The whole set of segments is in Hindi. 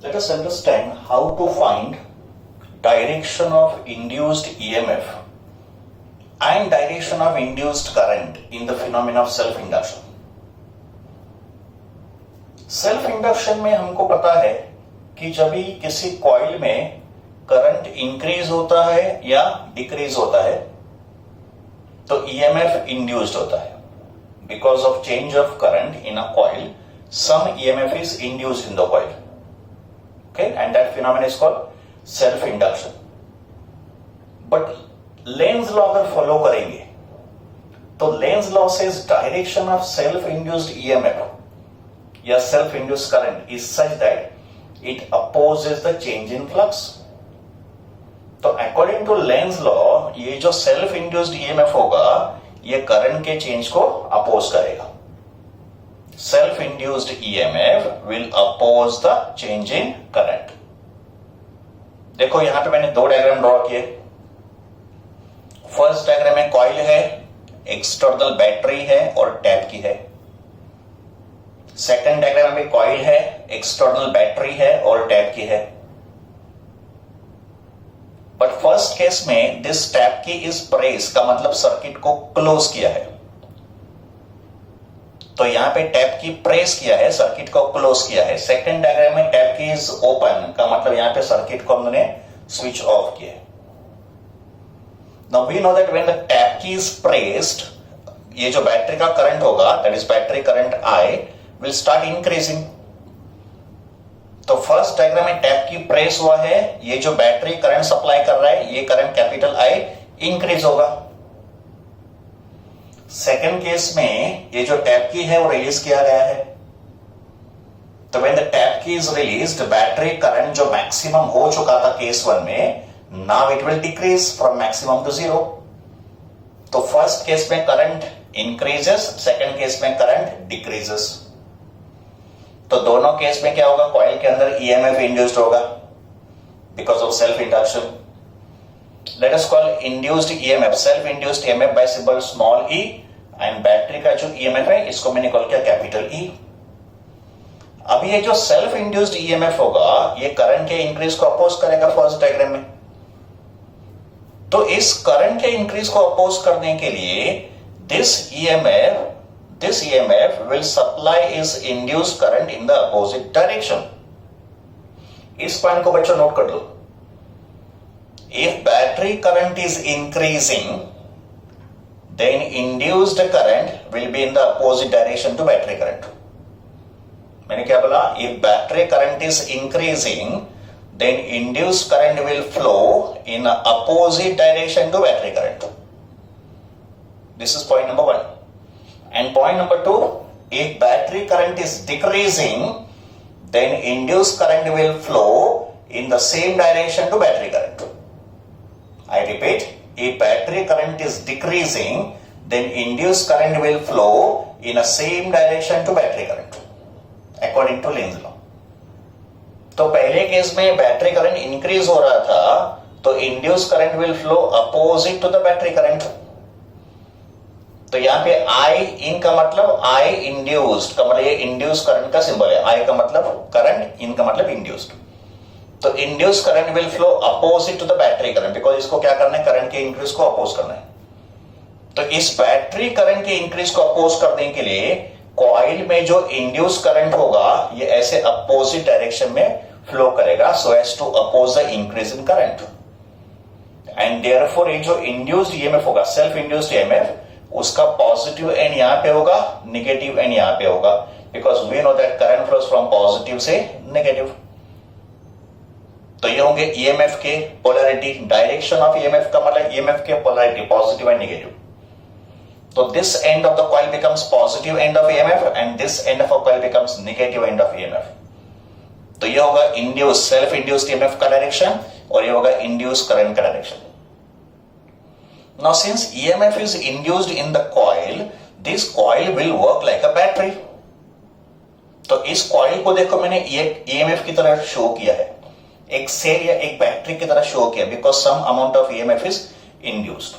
Let us understand how to find direction of induced EMF and direction of induced current in the phenomena of self-induction. Self induction में हमको पता है कि जब भी किसी कॉइल में करंट इंक्रीज होता है या डिक्रीज होता है तो ईएमएफ इंड्यूस्ड होता है. Because of change of current in a coil some EMF is induced in the coil. Okay, and that phenomenon is called self-induction. But Lenz law अगर follow करेंगे तो Lenz law says direction of self-induced EMF या self-induced current is such that it opposes the change in flux. तो according to Lenz law ये जो self-induced EMF होगा ये करंट के चेंज को अपोज करेगा. Self-induced EMF will oppose the change in current. देखो यहां पे मैंने दो डायग्राम ड्रॉ किए. फर्स्ट डायग्राम में कॉइल है, एक्सटर्नल बैटरी है और टैप की है. सेकंड डायग्राम में कॉइल है, एक्सटर्नल बैटरी है और टैप की है. बट फर्स्ट केस में this tap key is press का मतलब सर्किट को क्लोज किया है. तो यहां पे टैप की प्रेस किया है, सर्किट को क्लोज किया है. सेकंड डायग्राम में टैप की इज ओपन का मतलब यहां पे सर्किट को हमने स्विच ऑफ किया. Now we know that when the tap key is pressed ये जो बैटरी का करंट होगा that is battery current I will start increasing. तो फर्स्ट डायग्राम में टैप की प्रेस हुआ है, ये जो बैटरी करंट सप्लाई कर रहा है ये करंट कैपिटल आई इंक्रीज होगा. सेकेंड केस में ये जो टैप की है वो रिलीज किया गया है. तो when the tap key is released battery current जो मैक्सिमम हो चुका था केस वन में now it will decrease from maximum to zero. तो फर्स्ट केस में करंट इंक्रीजेस, सेकेंड केस में करंट डिक्रीजेस. तो दोनों केस में क्या होगा, कॉइल के अंदर ईएमएफ इंड्यूस्ड होगा because of self induction. Let us call induced EMF self-induced EMF by symbol small e and battery का जो EMF है इसको मैंने कॉल किया कैपिटल E. अब ये जो सेल्फ इंड्यूस्ड EMF होगा ये करंट के इंक्रीज को अपोज करेगा फर्स्ट डायग्राम में. तो इस करंट के इंक्रीज को अपोज करने के लिए this EMF will supply is induced current in the opposite direction. इस पॉइंट को बच्चों नोट कर लो. If battery current is increasing, then induced current will be in the opposite direction to battery current. मैंने क्या बोला? If battery current is increasing, then induced current will flow in a opposite direction to battery current. This is point number one. And point number two, if battery current is decreasing, then induced current will flow in the same direction to battery current. I repeat, if battery current is decreasing, then induced current will flow in a same direction to battery current, according to Lenz law. तो पहले केस में बैटरी करंट इंक्रीज हो रहा था तो induce current will flow opposite to the battery current. तो यहां पे I इन का मतलब I इंड्यूस्ड का मतलब ये इंड्यूस करंट का सिंबल है. I का मतलब करंट, इन का मतलब इंड्यूस्ड. तो induce current will flow opposite to the battery current because इसको क्या करना है, करंट के इंक्रीज को अपोज करना है. तो इस बैटरी करंट के इंक्रीज को अपोज करने के लिए कॉइल में जो इंड्यूस करंट होगा ये ऐसे अपोजिट डायरेक्शन में फ्लो करेगा so as to oppose the increase in current. And therefore ये जो इंड्यूस्ड ईएमएफ होगा सेल्फ इंड्यूस्ड ईएमएफ उसका पॉजिटिव एंड यहां पे होगा, नेगेटिव एंड यहां पे होगा because we know that current flows from positive से नेगेटिव. तो ये होंगे ईएमएफ के पोलैरिटी. डायरेक्शन ऑफ ईएमएफ का मतलब ईएमएफ के पोलैरिटी पॉजिटिव एंड नेगेटिव. तो this end of the coil becomes positive end of EMF and this end of a coil becomes negative end of EMF. तो ये होगा इंड्यूस सेल्फ इंड्यूस्ड ईएमएफ का डायरेक्शन और ये होगा इंड्यूस करंट का direction. Now since EMF is induced in the coil this coil will work like a battery. तो इस कॉइल को देखो मैंने ईएमएफ की तरह शो किया है, एक सेल या एक बैटरी की तरह शो किया because some amount of EMF is induced.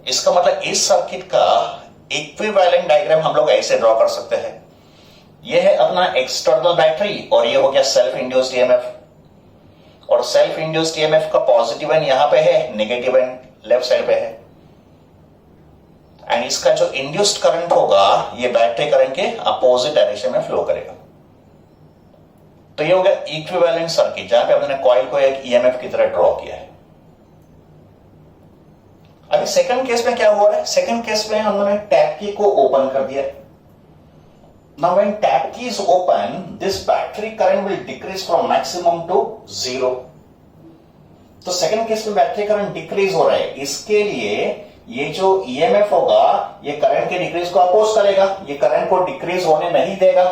इसका मतलब इस सर्किट का इक्विवेलेंट डायग्राम हम लोग ऐसे ड्रॉ कर सकते हैं. ये है अपना एक्सटर्नल बैटरी और ये हो गया सेल्फ इंड्यूस्ड ईएमएफ। और सेल्फ इंड्यूस्ड ईएमएफ का पॉजिटिव एंड यहां पे है, नेगेटिव एंड लेफ्ट साइड पे है। एंड इसका जो इंड्यूस्ड करंट होगा ये बैटरी करंट के अपोजिट डायरेक्शन में फ्लो करेगा। तो ये हो गया इक्विवेलेंट सर्किट जहां पे हमने कॉइल को एक ईएमएफ की तरह ड्रॉ किया है। अभी सेकंड केस में क्या हुआ है? सेकंड केस में हमने टैप की को ओपन कर दिया। Now when tap key is open, this battery current will decrease from maximum to 0. तो सेकंड केस में बैटरी करंट डिक्रीज हो रहा है, इसके लिए ये जो ईएमएफ होगा ये करंट के डिक्रीज को अपोज करेगा, ये करंट को डिक्रीज होने नहीं देगा।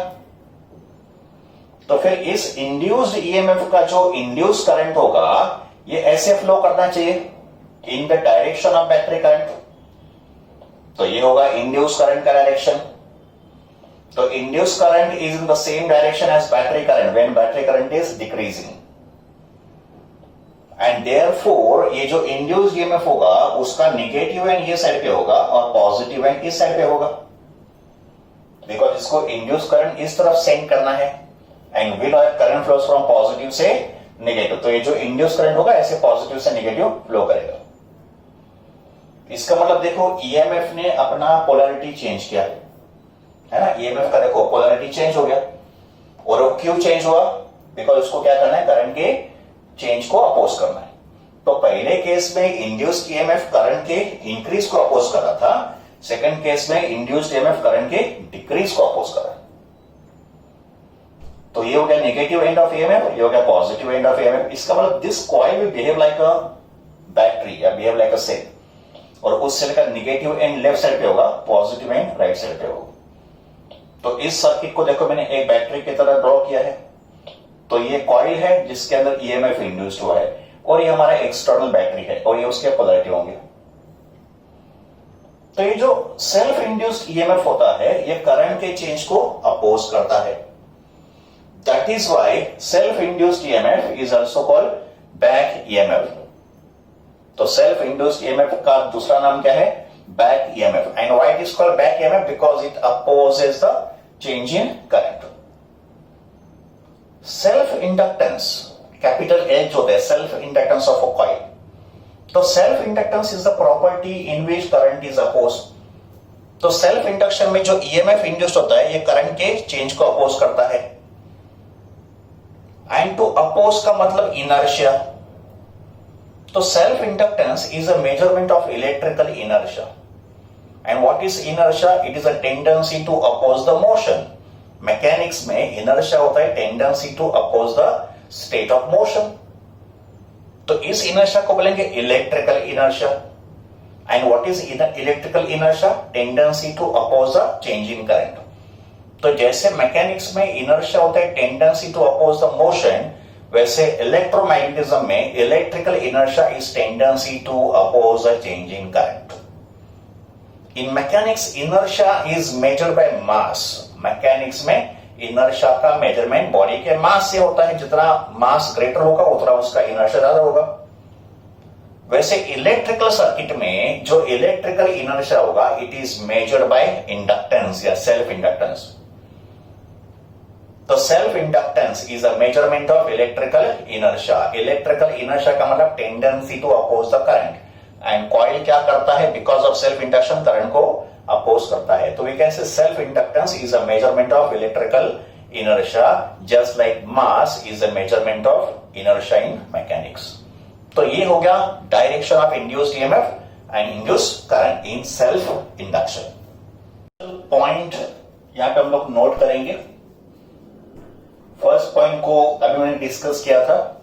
तो फिर इस इंड्यूस्ड ईएमएफ का जो इंड्यूस करंट होगा ये ऐसे फ्लो करना चाहिए in the direction of battery current. तो ये होगा इंड्यूस करंट का डायरेक्शन। तो induced current is in the same direction as battery current when battery current is decreasing, and therefore ये जो induced EMF होगा उसका नेगेटिव एंड ये साइड पे होगा और पॉजिटिव एंड इस साइड पे होगा, बिकॉज इसको induced current इस तरफ सेंड करना है and will current flows from positive से नेगेटिव। तो ये जो induced current होगा ऐसे पॉजिटिव से नेगेटिव फ्लो करेगा। इसका मतलब देखो EMF ने अपना पोलैरिटी चेंज किया है ना, ईएमएफ का देखो पोलैरिटी चेंज हो गया। और वो क्यों चेंज हुआ? बिकॉज उसको क्या करना है, करंट के चेंज को अपोज करना है। तो पहले केस में इंड्यूस्ड ईएमएफ करंट के इंक्रीज को अपोज कर रहा था, सेकंड केस में इंड्यूस्ड ईएमएफ करंट के डिक्रीज को अपोज कर रहा है। तो ये हो गया नेगेटिव एंड ऑफ ईएमएफ, ये हो गया पॉजिटिव एंड ऑफ ईएमएफ। इसका मतलब this coil will behave like a battery या बिहेव लाइक अ सेल, और उस सेल का नेगेटिव एंड लेफ्ट साइड पे होगा, पॉजिटिव एंड राइट साइड पे होगा। तो इस सर्किट को देखो मैंने एक बैटरी की तरह ड्रॉ किया है। तो ये कॉइल है जिसके अंदर ईएमएफ इंड्यूस्ड हुआ है और ये हमारा एक्सटर्नल बैटरी है और ये उसके पोलैरिटी होंगे। तो ये जो सेल्फ इंड्यूस्ड ईएमएफ होता है ये करंट के चेंज को अपोज करता है। That is why self induced EMF is also called back EMF. तो सेल्फ इंड्यूस्ड ईएमएफ का दूसरा नाम क्या है? back EMF. And why it is called back EMF? Because it opposes the change in current. Self inductance, capital H होता है self inductance of a coil. तो self inductance is the property in which current is opposed. तो self induction में जो EMF induced होता है ये current के change को oppose करता है। And to oppose का मतलब inertia. तो self inductance is a measurement of electrical inertia. And what is inertia? It is a tendency to oppose the motion. Mechanics में inertia होता है tendency to oppose the state of motion. तो इस inertia को बोलेंगे electrical inertia. And what is electrical inertia? Tendency to oppose the change in current. तो जैसे mechanics में inertia होता है tendency to oppose the motion, वैसे electromagnetism में electrical inertia is tendency to oppose the change in current. In mechanics, inertia is measured by mass. Mechanics में inertia का measurement body के mass से होता है, जितना mass greater होगा उतना उसका inertia ज्यादा होगा। वैसे इलेक्ट्रिकल सर्किट में जो इलेक्ट्रिकल inertia होगा it is measured by inductance या self inductance. तो self inductance is a measurement of electrical inertia. Electrical inertia का मतलब tendency to oppose the current. And coil क्या करता है? Because of self induction current को अपोज करता है। तो we can say self inductance is a measurement of electrical inertia just like mass is a measurement of inertia in mechanics. तो ये हो गया direction of induced EMF and induced current in self induction. Point यहां पे हम लोग नोट करेंगे। फर्स्ट पॉइंट को अभी मैंने डिस्कस किया था।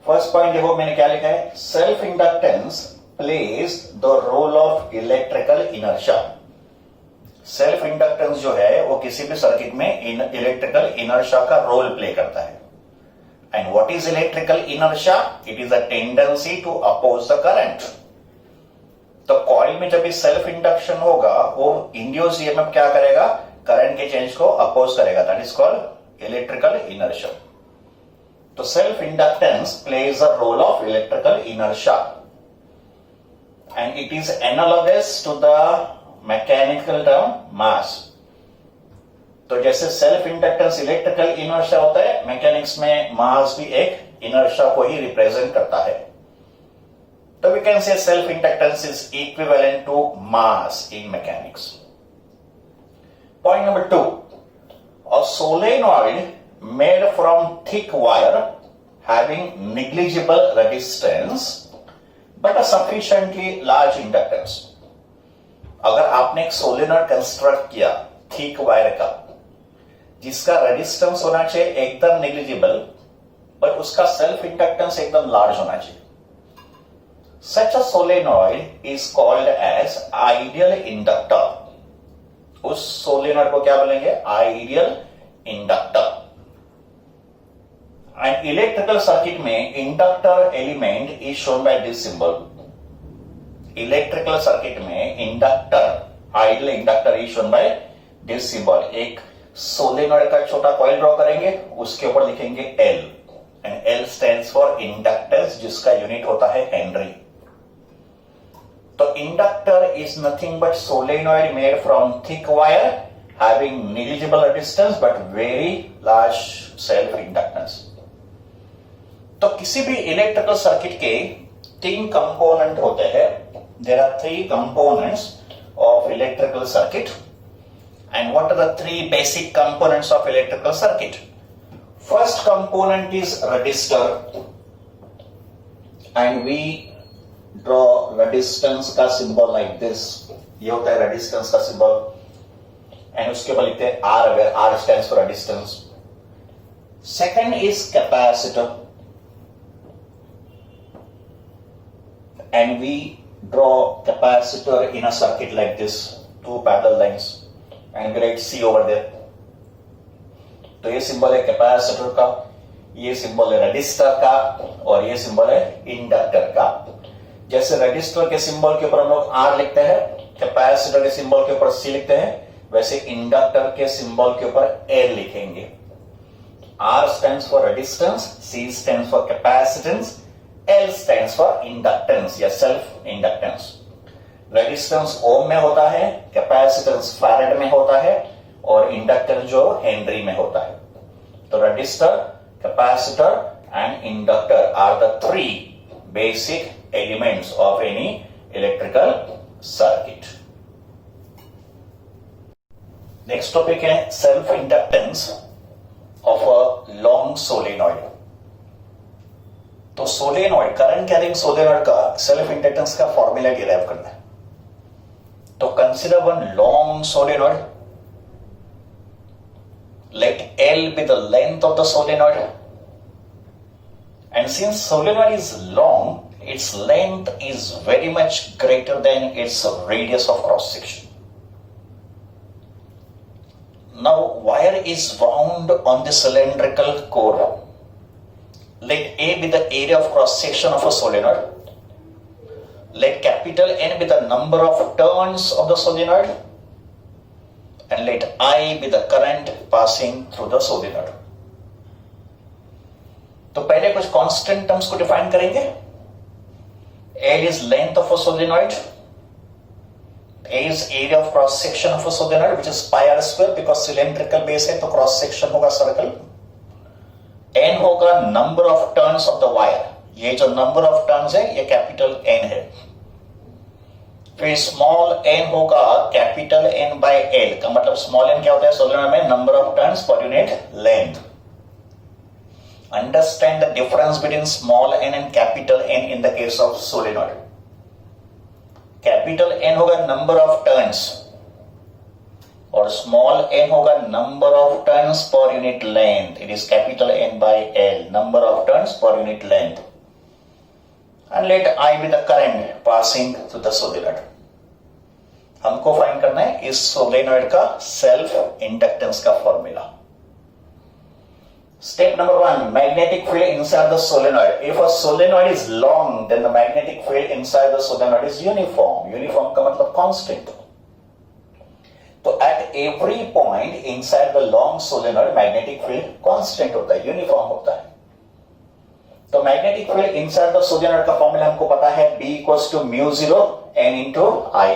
फर्स्ट पॉइंट देखो मैंने क्या लिखा है, self inductance plays the role of electrical inertia. Self inductance जो है वो किसी भी सर्किट में इलेक्ट्रिकल इनर्शिया का रोल प्ले करता है। And what is electrical inertia? It is a tendency to oppose the current. तो कॉइल में जब भी सेल्फ इंडक्शन होगा वो इंड्यूस्ड ईएमएफ क्या करेगा? करंट के चेंज को अपोज करेगा। That is called electrical inertia. तो self inductance plays a role of electrical inertia and it is analogous to the mechanical term mass. तो जैसे सेल्फ इंडक्टेंस इलेक्ट्रिकल इनर्शिया होता है, मैकेनिक्स में मास भी एक इनर्शिया को ही रिप्रेजेंट करता है. तो we can say self inductance is equivalent to mass in mechanics. Point number 2, a solenoid made from thick wire having negligible resistance but a sufficiently large inductance. अगर आपने एक सोलेनॉइड कंस्ट्रक्ट किया थिक वायर का, जिसका रेजिस्टेंस होना चाहिए एकदम नेग्लिजिबल, बट उसका सेल्फ इंडक्टेंस एकदम लार्ज होना चाहिए. Such a solenoid is called as ideal inductor. उस सोलेनॉइड को क्या बोलेंगे? Ideal inductor. And electrical circuit में inductor element is shown by this symbol. Electrical circuit में inductor, ideal inductor is shown by this symbol. एक सोलेनॉइड का छोटा कॉइल ड्रॉ करेंगे, उसके ऊपर लिखेंगे L, and L stands for inductance, जिसका यूनिट होता है हेनरी. तो inductor is nothing but solenoid made from thick wire having negligible resistance but very large self inductance. तो किसी भी इलेक्ट्रिकल सर्किट के 3 कंपोनेंट होते हैं. There are 3 components of electrical circuit. And what are the 3 basic components of electrical circuit? First component is resistor, and we draw resistance का symbol like this. ये होता है resistance का symbol, and उसके ऊपर लिखते हैं R, where R stands for resistance. Second is capacitor, and we draw capacitor in a circuit like this, 2 parallel lines. And great C over there. तो ये सिंबल है कैपेसिटर का, ये सिंबल है रजिस्टर का, और ये सिंबल है इंडक्टर का. जैसे रजिस्टर के सिंबल के ऊपर हम लोग आर लिखते हैं, कैपेसिटर के सिंबल के ऊपर सी लिखते हैं, वैसे इंडक्टर के सिंबल के ऊपर एल लिखेंगे. R stands for resistance, C stands for capacitance, L stands for inductance या सेल्फ इंडक्टेंस. रेजिस्टेंस ओम में होता है, कैपेसिटेंस फैरेड में होता है, और इंडक्टर जो हेनरी में होता है. तो resistor, capacitor and inductor are the 3 basic elements of any electrical circuit. Next topic है self inductance of a long solenoid. तो सोलेनॉइड, करंट कैरिंग सोलेनॉइड का सेल्फ इंडक्टेंस का फॉर्मूला डिराइव करना है. तो consider one long solenoid. Let L be the length of the solenoid. And since solenoid is long, its length is very much greater than its radius of cross section. Now wire is wound on the cylindrical core. Let A be the area of cross section of a solenoid. Let capital N be the number of turns of the solenoid, and let I be the current passing through the solenoid. तो पहले कुछ कांस्टेंट टर्म्स को डिफाइन करेंगे. L is length of a solenoid. A is area of cross section of a solenoid, which is pi r square, because cylindrical base है तो cross section होगा सर्कल. N होगा number of turns of the wire. ये जो नंबर ऑफ टर्न्स है ये कैपिटल एन है. फिर स्मॉल एन होगा कैपिटल एन बाय एल का मतलब स्मॉल एन क्या होता है सोलेनॉइड में? Number of turns per unit length. Understand the difference between small N and capital N in the case of solenoid. Capital N होगा नंबर ऑफ टर्न्स और स्मॉल एन होगा number of turns per unit length. It is capital N by L, number of turns per unit length. And let I be the current passing through the solenoid. हमको फाइंड करना है इस सोलेनॉइड का सेल्फ इंडक्टेंस का formula. Step number 1, magnetic field inside the solenoid. If a solenoid is long, then the magnetic field inside the solenoid is uniform. Uniform का मतलब constant. तो at every point inside the long solenoid, magnetic field constant होता है, uniform होता है. तो magnetic field inside the solenoid का फॉर्मूला हमको पता है, B equals to mu 0 N into I.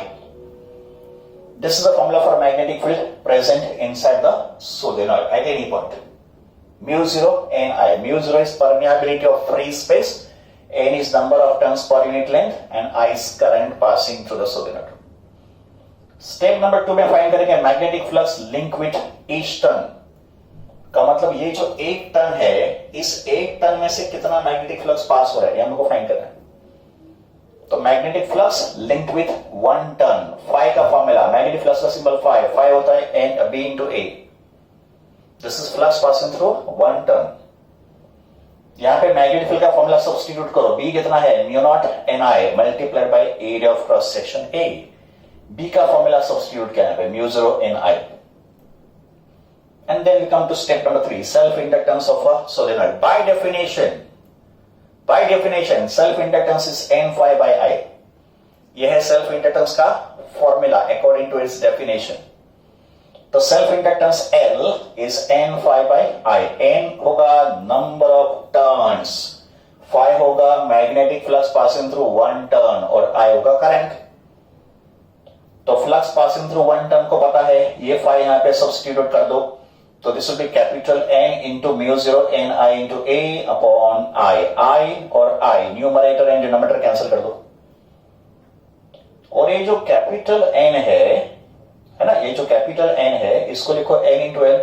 This is the formula for magnetic field present inside the solenoid at any point. Mu 0 Ni. Mu 0 is permeability of free space, N is number of turns per unit length and I is current passing through the solenoid. Step number 2 में फाइंड करेंगे magnetic flux link with each turn. का मतलब ये जो एक टर्न है, इस एक टर्न में से कितना मैग्नेटिक फ्लक्स पास हो रहा है, ये हमको फाइंड करना है। तो magnetic flux link with one turn, phi का फॉर्मूला, मैग्नेटिक फ्लक्स का सिंबल फाई, फाई होता है N B into A. This is flux passing through one turn. यहां पे मैग्नेटिक फील्ड का फॉर्मूला सब्स्टिट्यूट करो, बी कितना है, mu not N I multiplied by area of cross section A. B का फॉर्मूला सब्स्टिट्यूट किया है mu 0 N I. And then we come to step number 3, self-inductance of a solenoid. By definition, self-inductance is N phi by I. यह है self-inductance का formula according to its definition. तो self-inductance L is N phi by I. N होगा number of turns, phi होगा magnetic flux passing through one turn और I होगा current. तो flux passing through one turn को पता है, ये फाई यहां पे सब्स्टिट्यूट कर दो, तो this will be capital N into mu 0 N I into A upon I. I और I numerator and denominator cancel कर दो, और ये जो कैपिटल N है ना, ये जो कैपिटल N है इसको लिखो N into L,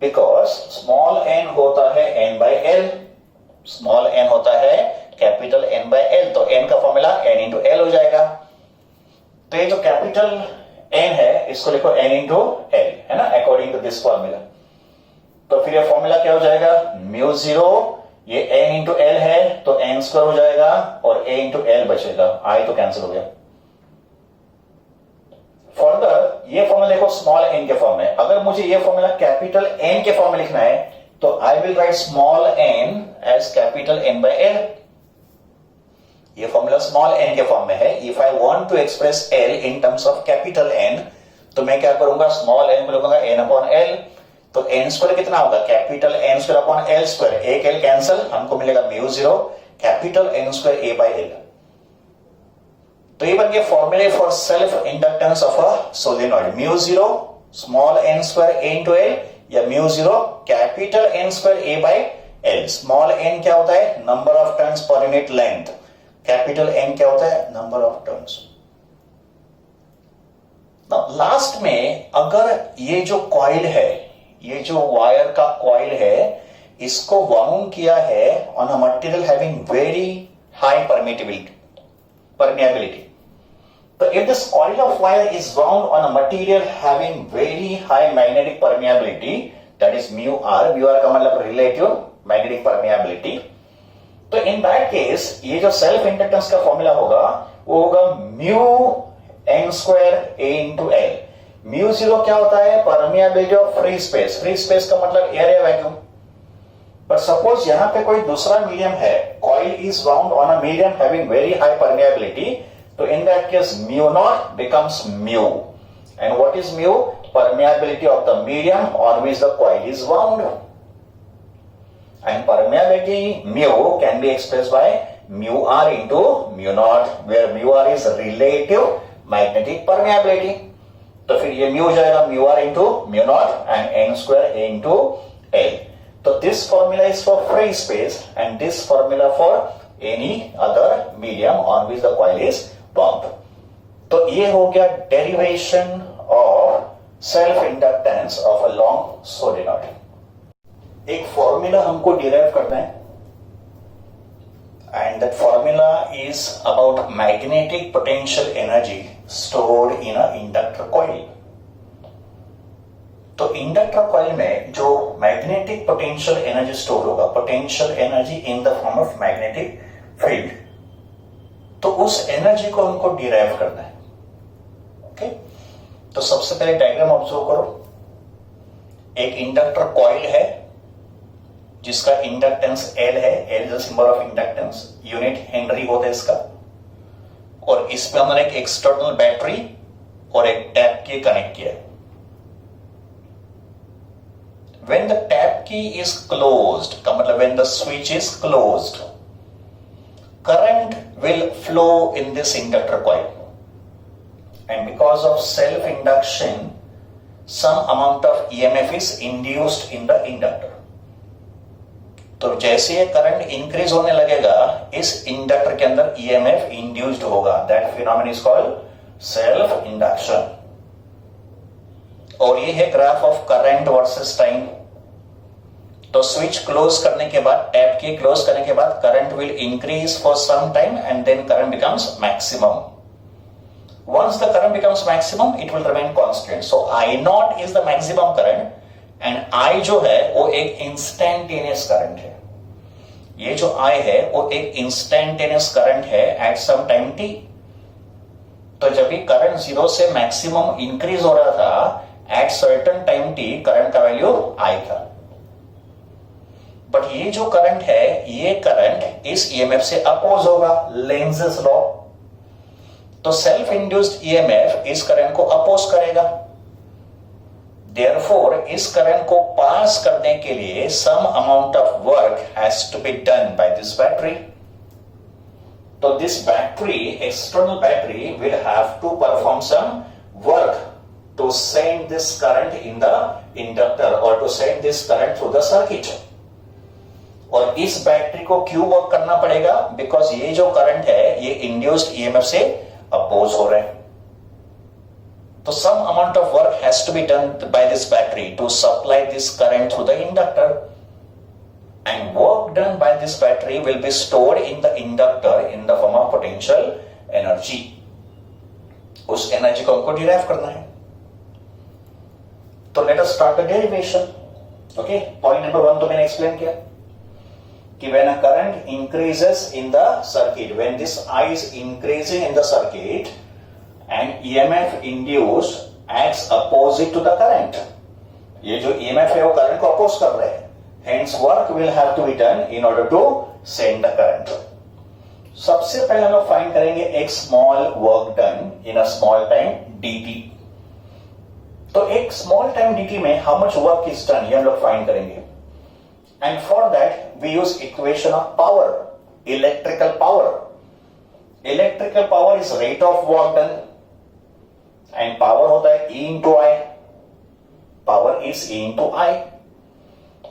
because small n होता है N by L, small n होता है कैपिटल N बाय एल, तो n का फॉर्मूला N इंटू एल हो जाएगा। तो ये जो कैपिटल N है इसको लिखो N इंटू एल, है ना, अकॉर्डिंग टू दिस फॉर्मूला। तो फिर ये फॉर्मूला क्या हो जाएगा, म्यू 0 ये N इंटू एल है तो N स्क्वायर हो जाएगा और A इंटू एल बचेगा, I तो कैंसिल हो गया। फर्दर ये फॉर्मूला देखो स्मॉल n के फॉर्म में, अगर मुझे ये फॉर्मूला कैपिटल N के फॉर्म में लिखना है तो I will write small n as capital N by L. ये फॉर्मूला स्मॉल n के फॉर्म में है। If I want to express l in terms of capital N तो मैं क्या करूंगा, स्मॉल n को लिखूंगा n अपॉन l, तो n स्क्वायर कितना होगा, capital N square upon l square, एक l कैंसिल, हमको मिलेगा mu 0 capital N square a by l। तो ये बन गए फॉर्मूले for self inductance of a solenoid, mu 0 small n square a into l या mu 0 capital N square a by l। Small n क्या होता है, number of turns per unit length, capital N क्या होता है, नंबर ऑफ टर्न्स। लास्ट में अगर ये जो कॉइल है, ये जो वायर का कॉइल है, इसको वाउंड किया है on a material having very high permeability, तो if this coil of wire is wound on a material having very high magnetic permeability, that is mu R, mu R का मतलब रिलेटिव मैग्नेटिक परमिएबिलिटी, तो इन दैट केस ये जो सेल्फ इंडक्टेंस का फॉर्मूला होगा वो होगा mu n square a into L. Mu 0 क्या होता है, permeability of free space, free space का मतलब एयर या वैक्यूम। पर सपोज यहां पे कोई दूसरा मीडियम है, coil is wound on a medium having very high permeability, तो in that case mu naught becomes mu, and what is mu, permeability of the medium on which the coil is wound. And permeability mu can be expressed by mu r into mu naught, where mu r is relative magnetic permeability. तो फिर ये mu हो जाएगा mu r into mu naught and n square a into l. तो this formula is for free space and this formula for any other medium on which the coil is wound. तो ये हो गया derivation of self inductance of a long solenoid. एक फॉर्मूला हमको डिराइव करना है, and that formula is about magnetic potential energy stored in a inductor coil. तो इंडक्टर कॉइल में जो मैग्नेटिक पोटेंशियल एनर्जी स्टोर होगा, potential energy in the form of magnetic field, तो उस एनर्जी को हमको डिराइव करना है। ओके, तो सबसे पहले डायग्राम ऑब्जर्व करो। एक इंडक्टर कॉइल है जिसका इंडक्टेंस L है, L is the symbol of inductance, unit Henry होता है इसका, और इसमें हमने एक एक्सटर्नल बैटरी और एक टैप की कनेक्ट किया है। When the tap key is closed, का मतलब when the switch is closed, current will flow in this inductor coil and because of self induction some amount of EMF is induced in the inductor. तो जैसे ये करंट इंक्रीज होने लगेगा इस इंडक्टर के अंदर EMF इंड्यूस्ड होगा. That phenomenon is called self induction. और ये है graph of current versus time. तो स्विच क्लोज करने के बाद, टैप की क्लोज करने के बाद current will increase for some time and then current becomes maximum. Once the current becomes maximum, it will remain constant. So I naught is the maximum current and I जो है वो एक instantaneous current है. ये जो I है वो एक instantaneous current है at some time t. तो जब भी करंट 0 से मैक्सिमम इंक्रीज हो रहा था at certain time t, current का वैल्यू I था. बट ये जो करंट है ये करंट इस EMF से अपोज होगा, लेंज़ेस लॉ. तो सेल्फ इंड्यूस्ड ईएमएफ इस करंट को अपोज करेगा. देयरफॉर इस करंट को पास करने के लिए some amount of work has to be done by this battery. तो this battery, external battery, will have to perform some work to send this current in the inductor और to send this current through the circuit. और इस बैटरी को क्यों वर्क करना पड़ेगा? बिकॉज ये जो करंट है ये इंड्यूस्ड ईएमएफ से अपोज हो रहे हैं. तो some amount of work has to be done by this battery to supply this current through the inductor and work done by this battery will be stored in the inductor in the form of potential energy. उस एनर्जी को हमको डिराइव करना है. तो let us start the derivation. Okay, point number 1 तो मैंने एक्सप्लेन किया कि when a current increases in the circuit, when this I is increasing in the circuit and EMF induced acts opposite to the current. ये जो EMF है वो करंट को अपोज कर रहे हैं. Hence work will have to be done in order to send the current. सबसे पहले हम लोग फाइंड करेंगे एक small work done in a small time dt. तो एक स्मॉल टाइम dt में how much work is done ये हम लोग फाइंड करेंगे. And for that we use equation of power, electrical power. Electrical power is rate of work done and power होता है E into I. Power is E into I.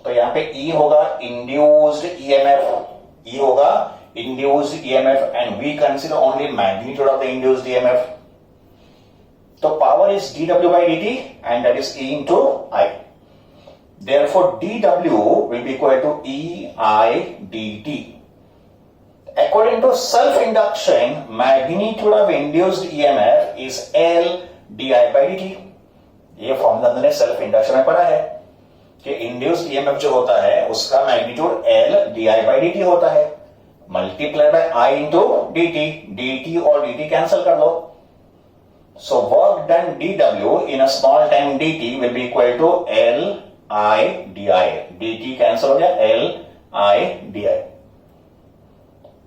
तो यहां पे E होगा induced EMF. E होगा induced EMF and we consider only magnitude of the induced EMF. तो power is dW by dt and that is E into I. Therefore, dW will be equal to EI dt. According to self-induction, magnitude of induced EMF is L di by dt. ये फॉर्मूला हमने सेल्फ इंडक्शन में पढ़ा है कि इंड्यूस्ड ईएमएफ जो होता है उसका magnitude L di by dt होता है, multiply by I into dt. dt और dt कैंसिल कर लो. So work done dW in a small time dt will be equal to L I di. dt cancel हो गया, L I di.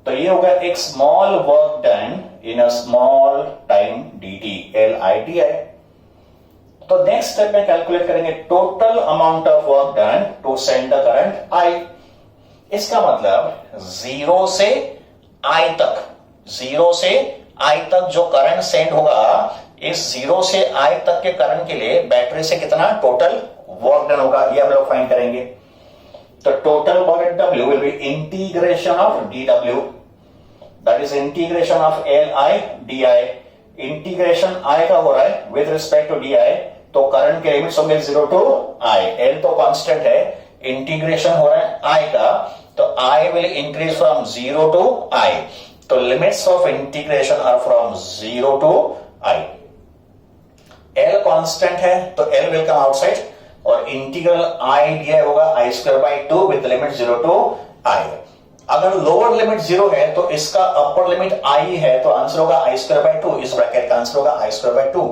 तो ये होगा एक small work done in a small time dt, L I di. तो नेक्स्ट स्टेप में कैलकुलेट करेंगे total amount of work done to send the current I. इसका मतलब 0 से I तक, 0 से I तक जो करंट सेंड होगा, इस 0 से I तक के करंट के लिए बैटरी से कितना टोटल वर्क डन होगा ये हम लोग फाइंड करेंगे. तो total work W will be integration of dW, that is integration of LI DI. Integration I का हो रहा है विद रिस्पेक्ट टू DI, तो करंट के लिमिट्स होंगे 0 टू I. L तो कांस्टेंट है, इंटीग्रेशन हो रहा है I का, तो I will increase from 0 to I. तो limits of integration are from 0 to I. L constant है तो L विल कम आउटसाइड और इंटीग्रल I दिया होगा I square by 2 with limit 0 to I. अगर लोअर लिमिट 0 है तो इसका अपर लिमिट I है, तो आंसर होगा I स्क्वायर बाई 2. इस ब्रैकेट का आंसर होगा I square by 2.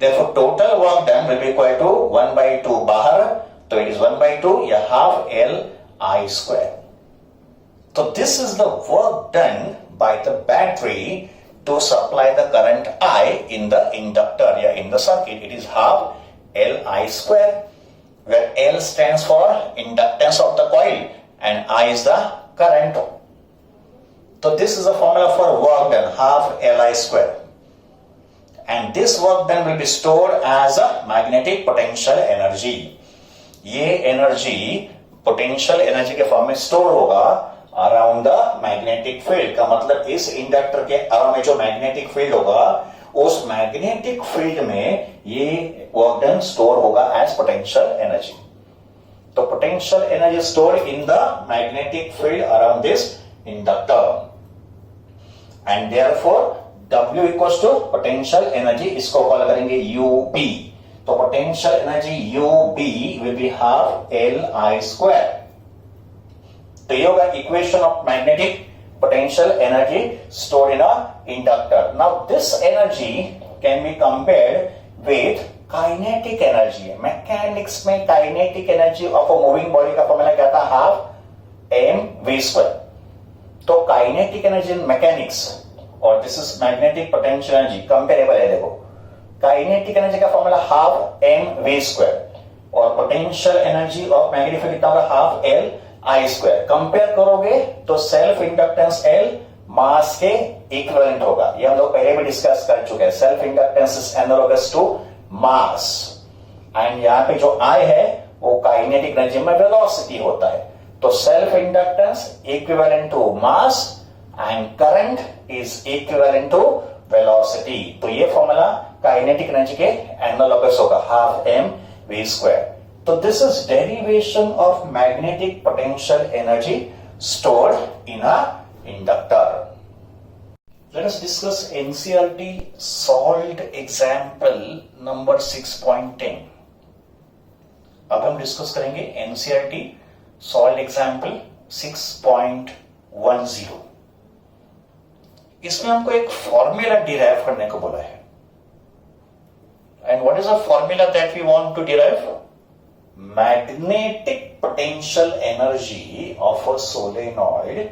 Therefore total work done will be equal to 1 by 2 बाहर, तो it is 1 by 2 या half L I square. So this is the work done by the battery to supply the current I in the inductor या in the circuit. It is half L I square, where L stands for inductance of the coil and I is the current. So this is the formula for work done, half L I square. and this work done will be stored as a magnetic potential energy. ये एनर्जी पोटेंशियल एनर्जी के फॉर्म में स्टोर होगा अराउंड द मैग्नेटिक फील्ड। का मतलब इस इंडक्टर के अराउंड में जो मैग्नेटिक फील्ड होगा उस मैग्नेटिक फील्ड में ये वर्क डन स्टोर होगा एज पोटेंशियल एनर्जी। तो potential energy stored in the magnetic field around this inductor and therefore W equals to potential energy, इसको कॉल करेंगे UB। तो potential energy UB will be half LI²। तो ये होगा equation of magnetic potential energy stored in a inductor. Now this energy can be compared with kinetic energy. Mechanics में kinetic energy of a moving body का फॉर्मूला क्या था? Half mv²। तो kinetic energy in mechanics और this is magnetic potential energy comparable है। देखो kinetic energy का फॉर्मूला हाफ mv² और potential energy of magnetic field कितना होगा? Half LI²। कंपेयर करोगे तो सेल्फ इंडक्टेंस L मास के इक्विवेलेंट होगा। ये हम लोग पहले भी डिस्कस कर चुके हैं। Self inductance is analogous to mass and यहां पे जो I है वो काइनेटिक एनर्जी में वेलोसिटी होता है। तो self inductance equivalent to mass and current is equivalent to velocity. तो ये फॉर्मूला काइनेटिक एनर्जी के एनालोगस होगा, half mv²। So this is derivation of magnetic potential energy stored in a inductor. Let us discuss NCERT solved example number 6.10. अब हम डिस्कस करेंगे NCERT solved example 6.10. इसमें हमको एक फॉर्मूला डिराइव करने को बोला है। And what is the formula that we want to derive? Magnetic potential energy of a solenoid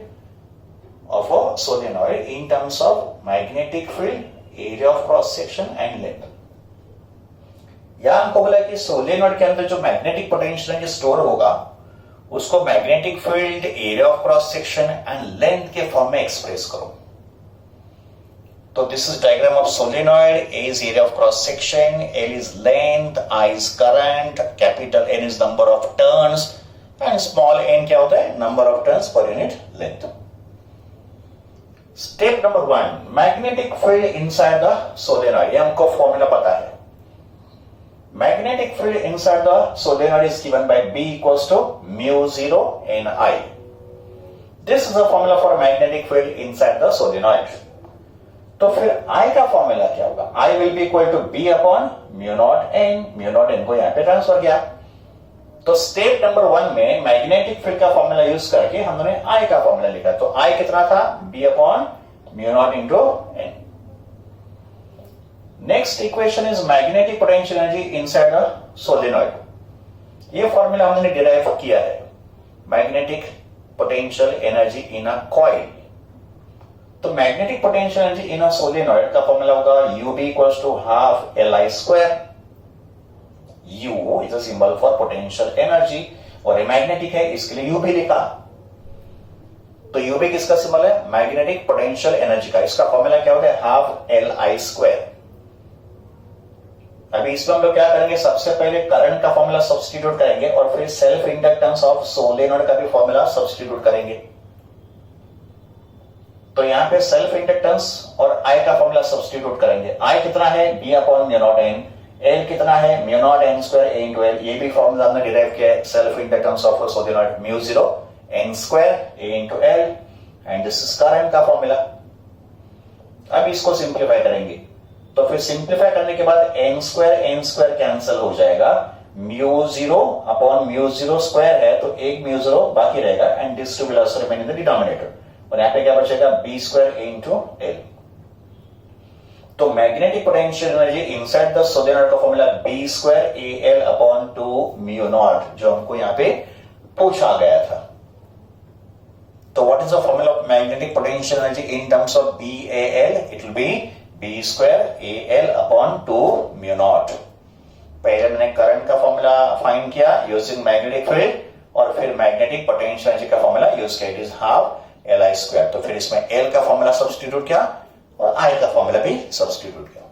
in terms of magnetic field, area of cross section and length। यहां हमको बोला कि सोलेनॉइड के अंदर जो मैग्नेटिक पोटेंशियल एनर्जी स्टोर होगा उसको magnetic field, area of cross section and length के फॉर्म में एक्सप्रेस करो। So this is diagram of solenoid. A is area of cross section, L is length, I is current, capital N is number of turns and small n क्या होता है? Number of turns per unit length. Step number 1, magnetic field inside the solenoid. ये हमको formula पता है। Magnetic field inside the solenoid is given by B equals to μ0 Ni. This is the formula for magnetic field inside the solenoid. तो फिर I का फॉर्मूला क्या होगा? I will be equal to B upon μ0n। μ0n को यहां पे ट्रांसफर किया। तो स्टेप नंबर 1 में मैग्नेटिक फील्ड का फॉर्मूला यूज करके हमने I का फॉर्मूला लिखा। तो I कितना था? B upon μ0 into n। Next equation is magnetic potential energy inside the solenoid. ये फॉर्मूला हमने डिराइव किया है, magnetic potential energy in a coil. तो magnetic potential energy in a solenoid का फॉर्मूला होगा UB equals to half LI²। U is a symbol for potential energy और ये मैग्नेटिक है इसके लिए UB लिखा। तो UB किसका सिंबल है? मैग्नेटिक पोटेंशियल एनर्जी का। इसका फॉर्मूला क्या होता है? Half LI²। अभी इसमें हम लोग क्या करेंगे? सबसे पहले करंट का फॉर्मूला सब्स्टिट्यूट करेंगे और फिर सेल्फ इंडक्टेंस ऑफ सोलेनॉइड का भी फॉर्मूला सब्स्टिट्यूट करेंगे। तो यहां पे सेल्फ इंडक्टेंस और I का फॉर्मूला सब्स्टिट्यूट करेंगे। I कितना है? B upon μ0n। L कितना है? μ0n² A into L। ये भी फॉर्मूला हमने डिराइव किया है, self inductance of solenoid μ0 n² A into L and this is current का फॉर्मूला। अब इसको सिंप्लीफाई करेंगे तो फिर सिंप्लीफाई करने के बाद n² कैंसिल हो जाएगा। μ0 अपॉन μ0² है तो एक μ0 बाकी रहेगा and this two will also remain in the denominator और यहां पे क्या बचेगा? B² into L। तो magnetic potential energy inside the solenoid का फॉर्मूला B² AL अपॉन 2 μ0 जो हमको यहां पे पूछा गया था। तो what is the formula of magnetic potential energy in terms of BAL? It will be B² AL upon 2 μ0। पहले मैंने करंट का फॉर्मूला फाइंड किया यूजिंग मैग्नेटिक फील्ड और फिर मैग्नेटिक पोटेंशियल एनर्जी का फॉर्मूला यूज किया, इट इज हाफ LI²। तो फिर इसमें L का फॉर्मूला सब्स्टिट्यूट किया और I का फॉर्मूला भी सब्स्टिट्यूट किया।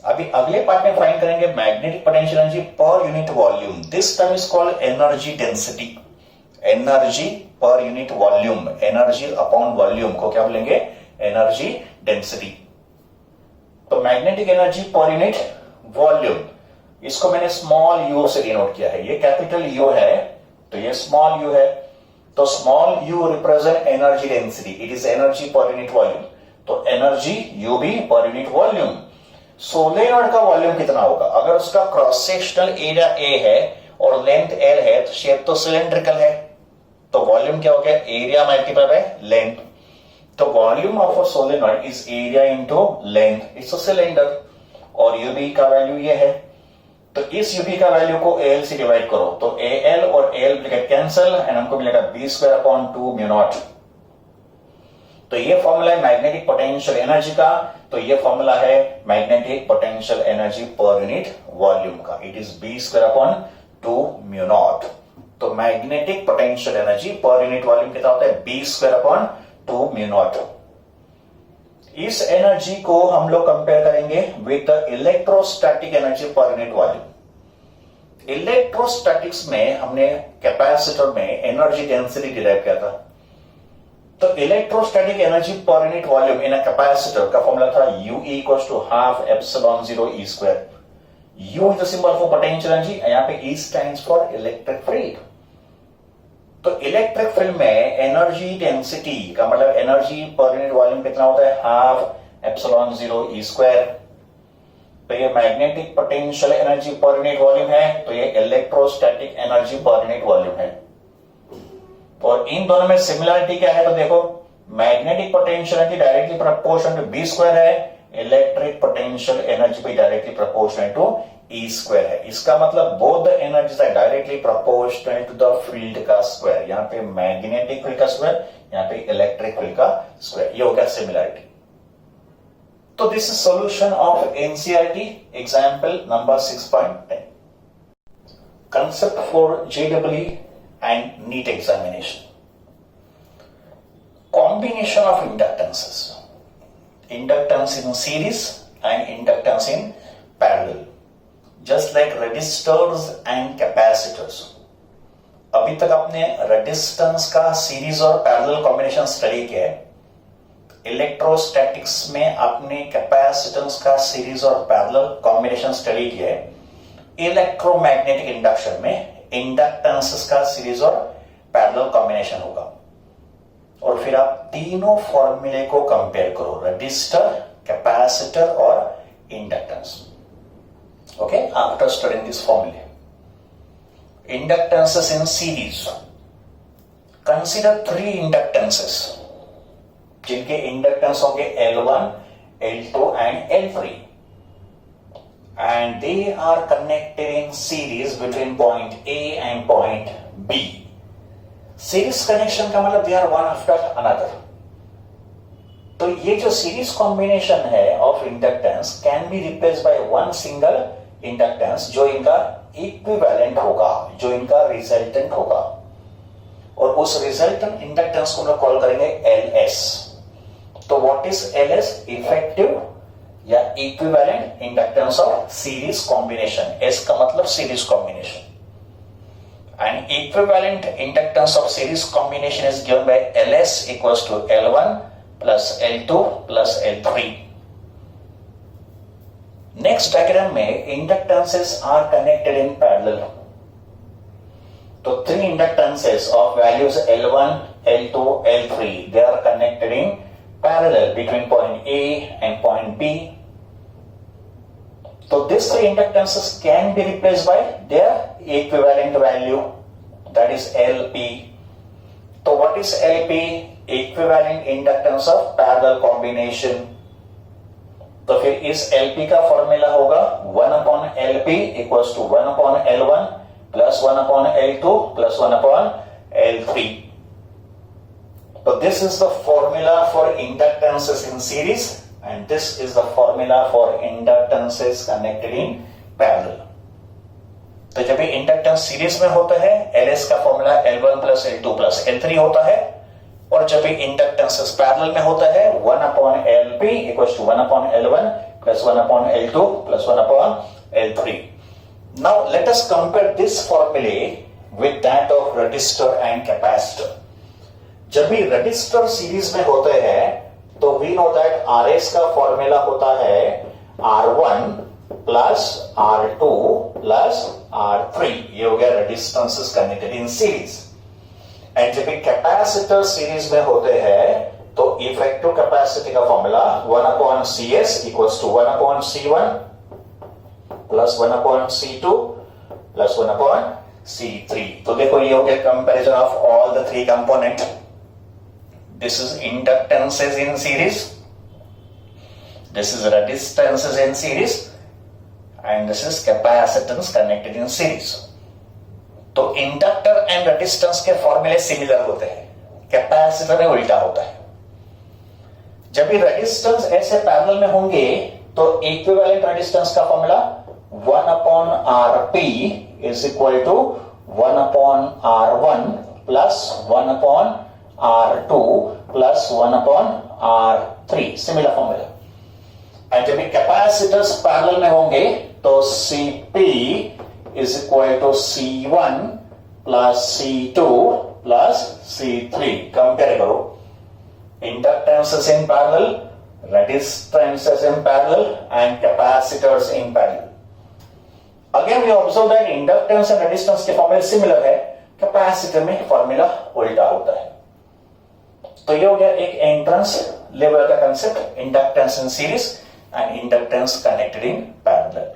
अभी अगले पार्ट में फाइंड करेंगे magnetic potential energy per unit volume. This term is called energy density. Energy per unit volume, energy upon volume को क्या बोलेंगे? Energy density. तो magnetic energy per unit volume, इसको मैंने स्मॉल यू से डिनोट किया है. ये कैपिटल यू है तो ये स्मॉल यू है. तो small you represent energy density. It is energy per unit volume. तो एनर्जी यू भी पर यूनिट वॉल्यूम. सोलेनॉइड का वॉल्यूम कितना होगा? अगर उसका क्रॉस सेक्शनल एरिया ए है और लेंथ एल है तो शेप तो सिलेंड्रिकल है. तो वॉल्यूम क्या हो गया? Area multiply by length. तो volume of a solenoid is area into length. It's a cylinder. और यूबी का वैल्यू ये है. तो इस यूबी का वैल्यू को एल से डिवाइड करो तो एल और एल कैंसिल एंड हमको मिलेगा B square upon 2 mu naught. तो ये फॉर्मूला है मैग्नेटिक पोटेंशियल एनर्जी का. तो ये फॉर्मूला है magnetic potential energy per unit volume का. It is B square upon 2 mu naught. तो magnetic potential energy per unit volume कितना होता है? B square upon 2 mu naught. इस एनर्जी को हम लोग कंपेयर करेंगे with the electrostatic energy per unit volume. Electrostatics में हमने कैपेसिटर में एनर्जी डेंसिटी डिराइव किया था. तो electrostatic energy per unit volume in a capacitor का फॉर्मूला था U equals to half epsilon 0 E square. U is the symbol for potential energy. यहां पे E stands for electric field. तो इलेक्ट्रिक फील्ड में एनर्जी डेंसिटी का मतलब एनर्जी पर यूनिट वॉल्यूम कितना होता है? Half epsilon 0 E square. तो ये magnetic potential energy per unit volume है. तो ये electrostatic energy per unit volume है. और इन दोनों में सिमिलरिटी क्या है? तो देखो magnetic potential energy directly proportional to B square है. इलेक्ट्रिक पोटेंशियल एनर्जी भी directly proportional to E square है. इसका मतलब both the energies are directly proportional to the field का स्क्वायर. यहां पे मैग्नेटिक फील्ड का स्क्वायर, यहां पे इलेक्ट्रिक फील्ड का स्क्वायर. ये हो गया सिमिलरिटी. तो this is solution of NCERT example number 6.10. Concept for JW and NEET examination. Combination of inductances. Inductance in series and inductance in parallel. Just like resistors and capacitors. अभी तक आपने रेजिस्टेंस का सीरीज और पैरेलल कॉम्बिनेशन स्टडी किया है. इलेक्ट्रोस्टैटिक्स में आपने कैपेसिटेंस का सीरीज और पैरेलल कॉम्बिनेशन स्टडी किया है. इलेक्ट्रोमैग्नेटिक इंडक्शन में इंडक्टेंसेस का सीरीज और पैरेलल कॉम्बिनेशन होगा. और फिर आप तीनों फॉर्मूले को कंपेयर करो, रजिस्टर, कैपेसिटर और inductance. Okay, after studying this फॉर्मूले. इंडक्टेंसेस इन सीरीज. कंसीडर 3 इंडक्टेंसेस जिनके इंडक्टेंस होंगे L1, L2 and L3. And they are connected in series between point A and point B. Series connection का मतलब they are one after another. तो ये जो series combination है of inductance can be replaced by one single inductance जो इनका equivalent होगा, जो इनका resultant होगा. और उस resultant inductance को हम लोग कॉल करेंगे LS. तो what is LS? Effective या equivalent inductance of series combination. S का मतलब series combination. And equivalent inductance of series combination is given by LS equals to L1 plus L2 plus L3. Next diagram में inductances are connected in parallel. तो 3 inductances of values L1, L2, L3 they are connected in parallel between point A and point B. So these 3 inductances can be replaced by their equivalent value, that is LP. So what is LP? Equivalent inductance of parallel combination. तो फिर इस LP का फॉर्मूला होगा 1 upon LP equals to 1 upon L1 plus 1 upon L2 plus 1 upon L3. So this is the formula for inductances in series and this is the formula for inductances connected in parallel. तो जब ये इंडक्टेंस सीरीज में होता है LS का formula L1 plus L2 plus L3 होता है. और जब ये इंडक्टेंसेस पैरेलल में होता है 1 upon LP equals to 1 upon L1 plus 1 upon L2 plus 1 upon L3. Now let us compare this formulae with that of resistor and capacitor. जब भी रजिस्टर सीरीज में होते हैं तो वी नो दैट RS का फॉर्मूला होता है R1 plus R2 plus R3. ये हो गया resistances connected in series. And जब भी कैपेसिटर सीरीज में होते हैं तो इफेक्टिव कैपेसिटी का formula 1 upon CS equals to 1 upon C1 plus 1 upon C2 plus 1 upon C3. तो देखो ये हो गया comparison of all the three component. This is inductances in series, this is resistances in series, and this is capacitance connected in series. तो इंडक्टर एंड रेजिस्टेंस के फॉर्मूले सिमिलर होते हैं, कैपेसिटर में उल्टा होता है. जब भी रेजिस्टेंस ऐसे पैरेलल में होंगे तो इक्विवेलेंट रेजिस्टेंस का formula 1 upon Rp is equal to 1 upon R1 plus 1 upon R2 plus 1 upon R3. Similar formula. And जब कैपेसिटर्स पैरेलल में होंगे तो Cp is equal to C1 plus C2 plus C3. Compare करो inductances in parallel, resistances in parallel and capacitors in parallel. Again we observe that inductance and resistance के फॉर्मूले सिमिलर है, कैपेसिटर में फॉर्मूला उल्टा होता है. तो ये हो गया एक एंट्रेंस लेवल का concept, inductance in series and inductance connected in parallel.